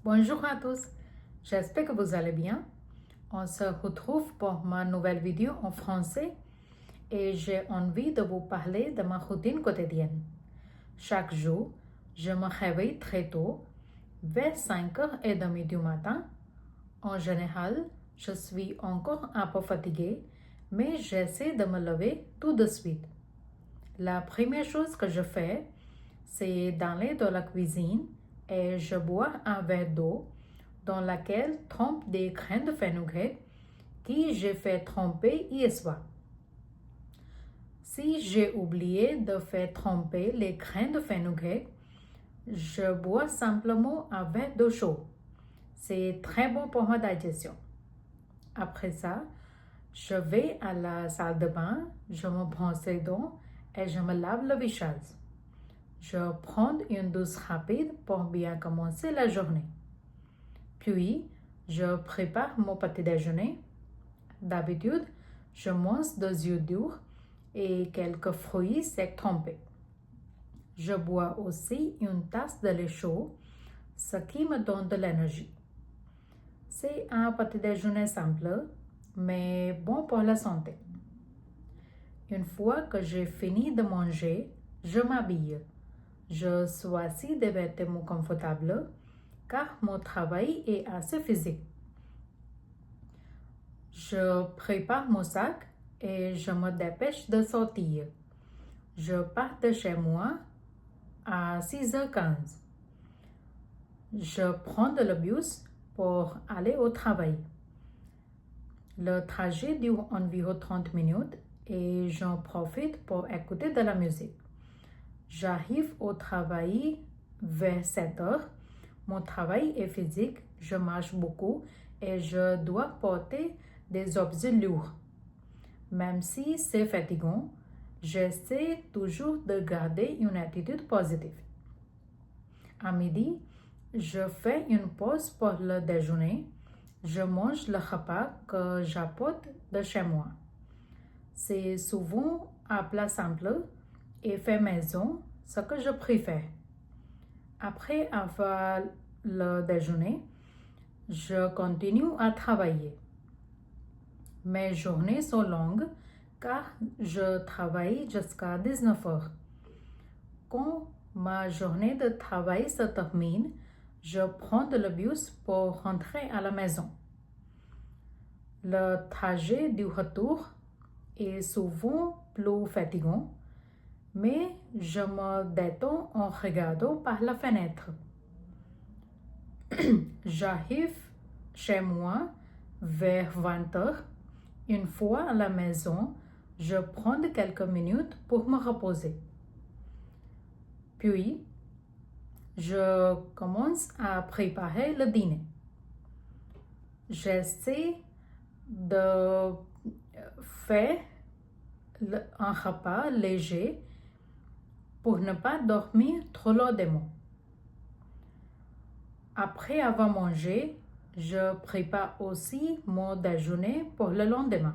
Bonjour à tous, j'espère que vous allez bien. On se retrouve pour ma nouvelle vidéo en français et j'ai envie de vous parler de ma routine quotidienne. Chaque jour, je me réveille très tôt, vers 5h30 du matin. En général, je suis encore un peu fatiguée, mais j'essaie de me lever tout de suite. La première chose que je fais, c'est d'aller dans la cuisine et je bois un verre d'eau dans laquelle trempe des grains de fenugrec que j'ai fait tremper hier soir. Si j'ai oublié de faire tremper les grains de fenugrec, je bois simplement un verre d'eau chaude. C'est très bon pour ma digestion. Après ça, je vais à la salle de bain, je me brosse les dents et je me lave le visage. Je prends une douche rapide pour bien commencer la journée. Puis, je prépare mon petit déjeuner. D'habitude, je mange des œufs durs et quelques fruits secs trempés. Je bois aussi une tasse de lait chaud, ce qui me donne de l'énergie. C'est un petit déjeuner simple, mais bon pour la santé. Une fois que j'ai fini de manger, je m'habille. Je choisis des vêtements confortables car mon travail est assez physique. Je prépare mon sac et je me dépêche de sortir. Je pars de chez moi à 6h15. Je prends le bus pour aller au travail. Le trajet dure environ 30 minutes et j'en profite pour écouter de la musique. J'arrive au travail vers 7h. Mon travail est physique, je marche beaucoup et je dois porter des objets lourds. Même si c'est fatigant, j'essaie toujours de garder une attitude positive. À midi, je fais une pause pour le déjeuner. Je mange le repas que j'apporte de chez moi. C'est souvent un plat simple et fait maison, ce que je préfère. Après avoir le déjeuner, je continue à travailler. Mes journées sont longues car je travaille jusqu'à 19h. Quand ma journée de travail se termine, je prends le bus pour rentrer à la maison. Le trajet du retour est souvent plus fatigant, mais je me détends en regardant par la fenêtre. J'arrive chez moi vers 20h. Une fois à la maison, je prends quelques minutes pour me reposer. Puis, je commence à préparer le dîner. J'essaie de faire un repas léger pour ne pas dormir trop lourdement. Après avoir mangé, je prépare aussi mon déjeuner pour le lendemain.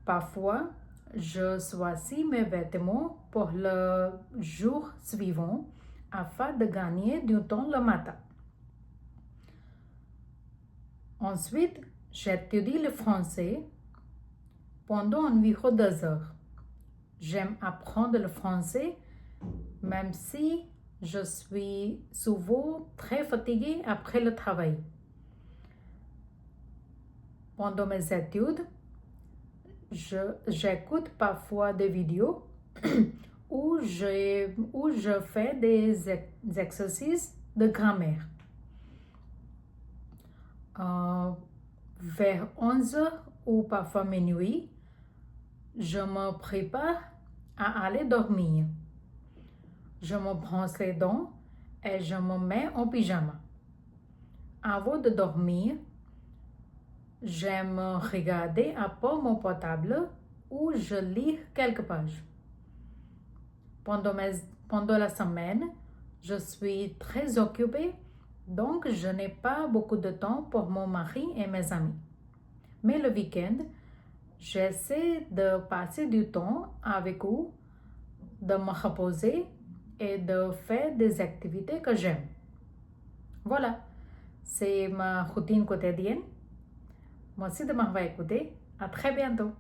Parfois, je choisis mes vêtements pour le jour suivant afin de gagner du temps le matin. Ensuite, j'étudie le français pendant environ 2 heures. J'aime apprendre le français même si je suis souvent très fatiguée après le travail. Pendant mes études, j'écoute parfois des vidéos où je fais des exercices de grammaire. Vers 11h ou parfois minuit, je me prépare à aller dormir. Je me brosse les dents et je me mets en pyjama. Avant de dormir, j'aime regarder un peu mon portable ou je lis quelques pages. Pendant la semaine, je suis très occupée, donc je n'ai pas beaucoup de temps pour mon mari et mes amis. Mais le week-end, j'essaie de passer du temps avec eux, de me reposer et de faire des activités que j'aime. Voilà, c'est ma routine quotidienne. Merci de m'avoir écouté. À très bientôt.